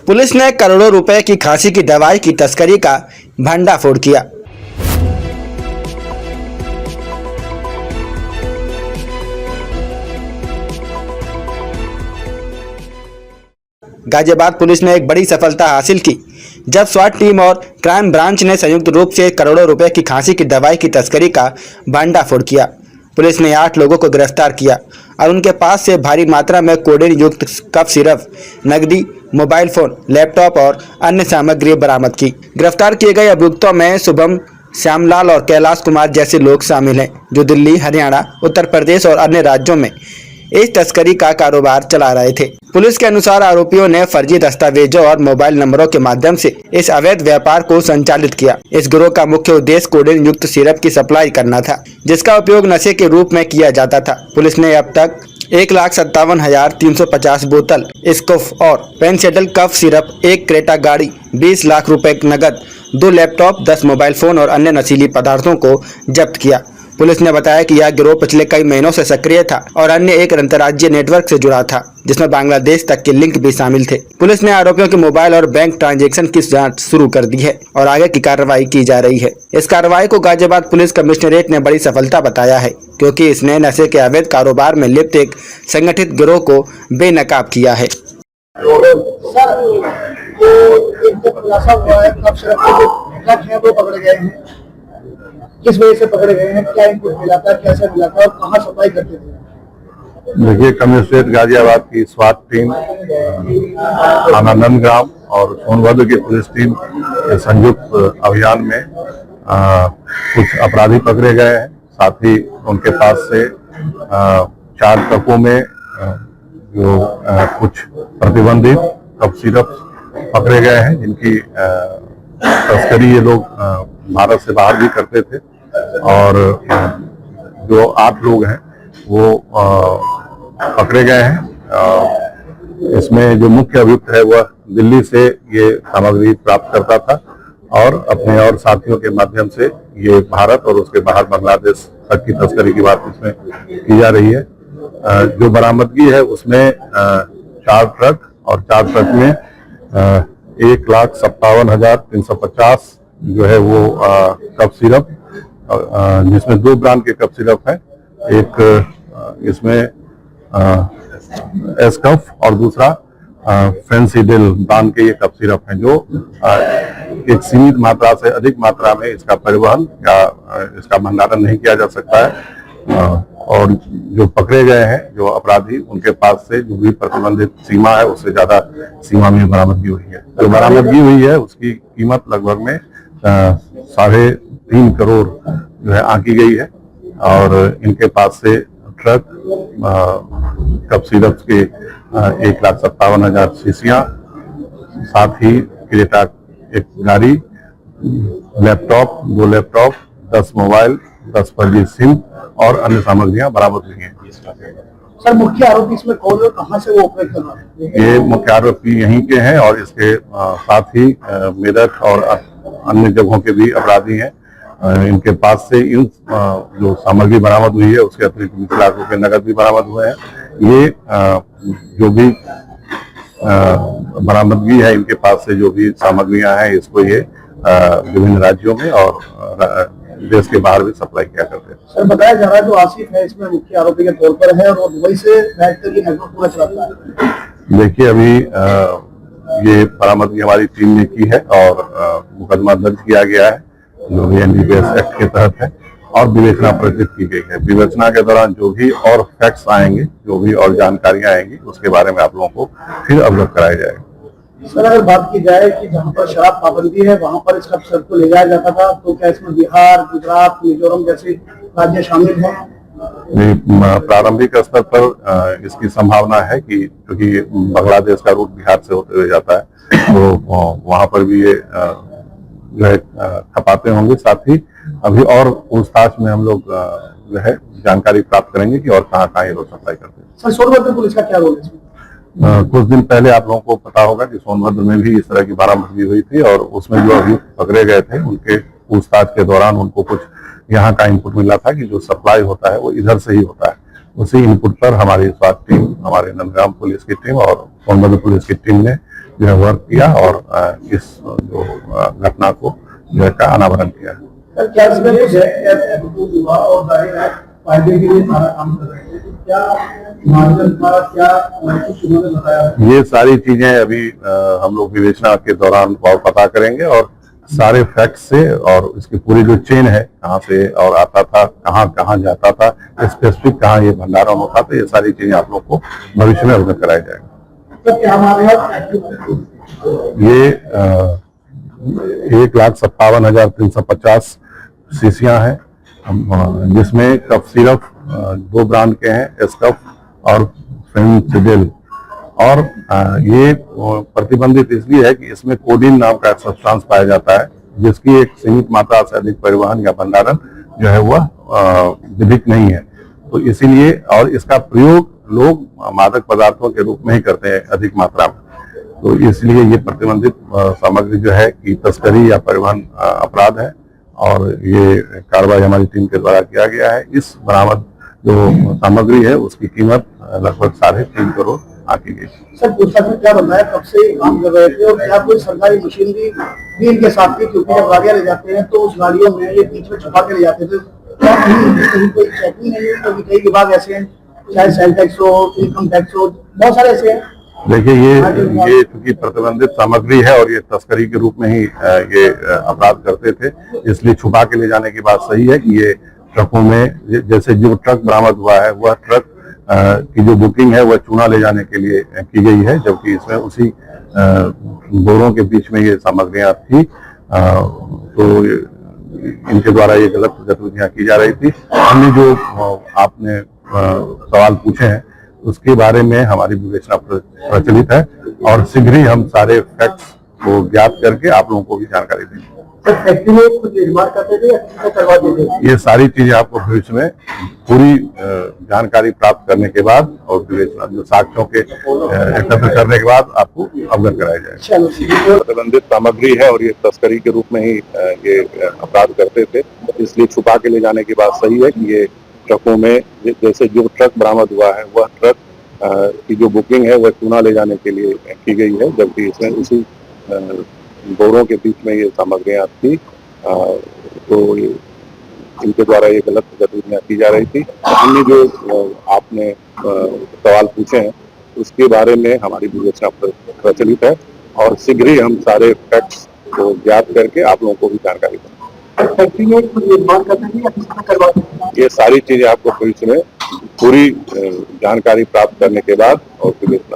Police ने करोड़ों रुपए की खांसी की दवाई की तस्करी का भंडाफोड़ किया। गाजियाबाद पुलिस ने एक बड़ी सफलता हासिल की जब स्वाट टीम और क्राइम ब्रांच ने संयुक्त रूप से करोड़ों रुपए की खांसी की दवाई की तस्करी का भंडाफोड़ किया। पुलिस ने 8 लोगों को गिरफ्तार किया और उनके पास से भारी मात्रा में कोडेन युक्त कफ सिरप, नकदी, मोबाइल फोन, लैपटॉप और अन्य सामग्री बरामद की। गिरफ्तार किए गए अभियुक्तों में शुभम, श्यामलाल और कैलाश कुमार जैसे लोग शामिल हैं जो दिल्ली, हरियाणा, उत्तर प्रदेश और अन्य राज्यों में इस तस्करी का कारोबार चला रहे थे। पुलिस के अनुसार आरोपियों ने फर्जी दस्तावेजों और मोबाइल नंबरों के माध्यम से इस अवैध व्यापार को संचालित किया। इस गिरोह का मुख्य उद्देश्य कोडेन युक्त सिरप की सप्लाई करना था, जिसका उपयोग नशे के रूप में किया जाता था। पुलिस ने अब तक 1,57,350 बोतल स्कूफ और पेंसेटल कफ सिरप, 1 क्रेटा गाड़ी, 20 लाख रुपए नगद, 2 लैपटॉप, 10 मोबाइल फोन और अन्य नशीली पदार्थों को जब्त किया। पुलिस ने बताया कि यह गिरोह पिछले कई महीनों से सक्रिय था और अन्य एक अंतर्राज्यीय नेटवर्क से जुड़ा था, जिसमें बांग्लादेश तक के लिंक भी शामिल थे। पुलिस ने आरोपियों के मोबाइल और बैंक ट्रांजैक्शन की जांच शुरू कर दी है और आगे की कार्रवाई की जा रही है। इस कार्रवाई को गाजियाबाद पुलिस कमिश्नरेट ने बड़ी सफलता बताया है, क्योंकि इसने नशे के अवैध कारोबार में लिप्त एक संगठित गिरोह को बेनकाब किया है। किस वजह से पकड़े गए हैं, क्या इनपुट मिला था, कैसे मिला था और कहाँ सप्लाई करते थे? देखिए, कमिश्नरेट गाजियाबाद की स्वाट टीम, थाना नंदग्राम और सोनभद्र की पुलिस टीम के संयुक्त अभियान में कुछ अपराधी पकड़े गए हैं। साथ ही उनके पास से 4 ट्रकों में जो कुछ प्रतिबंधित कफ सिरप पकड़े गए हैं, जिनकी तस्करी ये लोग भारत से बाहर भी करते थे। और जो 8 लोग हैं वो पकड़े गए हैं। इसमें जो मुख्य अभियुक्त है वह दिल्ली से ये सामग्री प्राप्त करता था और अपने और साथियों के माध्यम से ये भारत और उसके बाहर बांग्लादेश तक की तस्करी की बात इसमें की जा रही है। जो बरामदगी है उसमें 4 ट्रक और 4 ट्रक में 1,57,350 जो है वो कफ सिरप, जिसमें 2 ब्रांड के कफ सिरप है। एक इसमें एस कफ और दूसरा फेंसिडिल ब्रांड के ये कफ सिरप हैं, जो एक सीमित मात्रा से अधिक मात्रा में इसका परिवहन या इसका भंडारण नहीं किया जा सकता है। और जो पकड़े गए हैं जो अपराधी, उनके पास से जो भी प्रतिबंधित सीमा है उससे ज्यादा सीमा में बरामदगी हुई है। जो बरामदगी हुई है उसकी कीमत लगभग में 3.5 करोड़ जो है आंकी गई है। और इनके पास से ट्रक, कफ सिरप के 1,57,000 शीशियां, साथ ही क्रेटा 1 गाड़ी, लैपटॉप, 2 लैपटॉप, 10 मोबाइल, 10 फर्जी सिम और अन्य सामग्रियां बरामद हुई हैं। सर, मुख्य आरोपी इसमें कौन है, कहां से वो ऑपरेट कर रहा है? ये मुख्य आरोपी यहीं के हैं और इसके साथ ही मेरठ और अन्य जगहों के भी अपराधी हैं। इनके पास से इन जो सामग्री बरामद हुई है उसके अतिरिक्त 20 लाख रुपए नगद भी बरामद हुए हैं। ये जो भी बरामदगी है, इनके पास से जो भी सामग्रियां हैं, इसको ये विभिन्न राज्यों में और देश के बाहर भी सप्लाई किया करते हैं। सर, बताया जा रहा है जो आसिफ है इसमें मुख्य आरोपी के तौर पर है और दुबई से बैठकर ये नेटवर्क पूरा चलाता है। देखिए, अभी ये बरामदगी हमारी टीम ने की है और मुकदमा दर्ज किया गया है जो भी NDPS एक्ट के तहत है और विवेचना प्रस्तुत की गई है। विवेचना के दौरान जो भी और फैक्ट्स आएंगे, जो भी और जानकारियां आएंगी, उसके बारे में आप लोगों को फिर अवगत कराया जाएगा। सर, अगर बात की जाए कि जहाँ पर शराब पाबंदी है वहाँ पर इसका सिरप को ले जाया जाता था, तो क्या इसमें बिहार, गुजरात, मिजोरम जैसे राज्य शामिल हैं? प्रारंभिक स्तर पर इसकी संभावना है कि क्योंकि बांग्लादेश का रूट बिहार से होते हुए जाता है, तो वहां पर भी ये जो है खपाते होंगे। साथ ही अभी और पूछताछ में हम लोग जो है जानकारी प्राप्त करेंगे कि और कहाँ ये लोग सप्लाई करते हैं। सर, सोनभद्र पुलिस का क्या रोल है इसमें? कुछ दिन पहले आप लोगों को पता होगा कि सोनभद्र में भी इस तरह की बरामदगी हुई थी और उसमें जो अभियुक्त पकड़े गए थे उनके पूछताछ के दौरान उनको कुछ यहाँ का इनपुट मिला था कि जो सप्लाई होता है वो इधर से ही होता है। उसी इनपुट पर हमारी स्वास्थ्य टीम, हमारे नंदग्राम पुलिस की टीम और सोनभद्र पुलिस की टीम ने जो है वर्क किया और इस जो घटना को जो है का अनावरण किया। सर, क्या इसमें कुछ ऐसे हुआ और जाहिर है फायदे के लिए सारा काम कर रहे थे, तो क्या महाजन द्वारा क्या कुछ उन्होंने बताया? ये सारी चीजें अभी हम लोग विवेचना के दौरान और पता करेंगे और सारे फैक्ट से और इसकी पूरी जो चेन है कहाँ से और आता था, कहाँ कहाँ जाता था, स्पेसिफिक कहाँ ये भंडारण होता था, ये सारी चीजें आप लोग को भविष्य में अवगत कराई जाएगी। तो क्या हमारे यहाँ ये 1,57,350 शीशियां हैं, जिसमें कफ सिरप 2 ब्रांड के हैं, एस्कफ और फेंसिडिल। और ये प्रतिबंधित इसलिए है कि इसमें कोडीन नाम का एक सब्सटेंस पाया जाता है, जिसकी एक सीमित मात्रा से अधिक परिवहन या भंडारण जो है वह विधिक नहीं है। तो इसीलिए और इसका प्रयोग लोग मादक पदार्थों के रूप में ही करते हैं अधिक मात्रा में, तो इसलिए ये प्रतिबंधित सामग्री जो है कि तस्करी या परिवहन अपराध है और ये कार्रवाई हमारी टीम के द्वारा किया गया है। इस बरामद जो सामग्री है उसकी कीमत लगभग 3.5 करोड़ आकी गई। सर, पूछताछ में क्या बताया कब से काम कर रहे थे और क्या कोई सरकारी मशीनरी भी इनके साथ थी? क्योंकि जब गाड़ियां ले जाते हैं तो उस गाड़ियों में ये बीच में छुपा के ले जाते थे, क्या कहीं कोई चेकिंग नहीं है? क्योंकि कई विभाग ऐसे हैं, चाहे सेल टैक्स हो, इनकम टैक्स हो, बहुत सारे ऐसे हैं। देखिए ये चूंकि प्रतिबंधित सामग्री है और ये तस्करी के रूप में ही ये अपराध करते थे, इसलिए छुपा के ले जाने की बात सही है कि ये ट्रकों में, जैसे जो ट्रक बरामद हुआ है वह ट्रक की जो बुकिंग है वह चूना ले जाने के लिए की गई है, जबकि इसमें उसी बोरों के बीच में ये सामग्रियां थी। तो इनके द्वारा ये गलत गतिविधियां की जा रही थी। अन्य जो आपने सवाल पूछे हैं उसके बारे में हमारी विवेचना प्रचलित है और शीघ्र ही हम सारे फैक्ट्स को ज्ञात करके आप लोगों को भी जानकारी देंगे। फैक्ट्री में कुछ निर्माण करते थे या किसी करवा देते थे? ये सारी चीजें आपको भविष्य में पूरी जानकारी प्राप्त करने के बाद और विवेचना जो साक्ष्यों के एकत्र करने के बाद आपको अवगत कराया जाएगा। प्रतिबंधित सामग्री है और ये तस्करी के रूप में ही ये अपराध करते थे, इसलिए छुपा के ले जाने की बात सही है कि ये ट्रकों में, जैसे जो ट्रक बरामद हुआ है वह ट्रक की जो बुकिंग है वह चूना ले जाने के लिए की गई है, जबकि इसमें उसी बोरों के बीच में ये सामग्रियां थी। तो इनके द्वारा ये गलत गतिविधियां की जा रही थी। अन्य जो आपने सवाल पूछे हैं उसके बारे में हमारी विवेचना प्रचलित है और शीघ्र ही हम सारे फैक्ट्स को ज्ञात करके आप लोगों को भी जानकारी देंगे। फैक्ट्री में कुछ निर्माण करते थे या किसी का करवा देते थे? ये सारी चीजें आपको भविष्य में पूरी जानकारी प्राप्त करने के बाद और विवेचना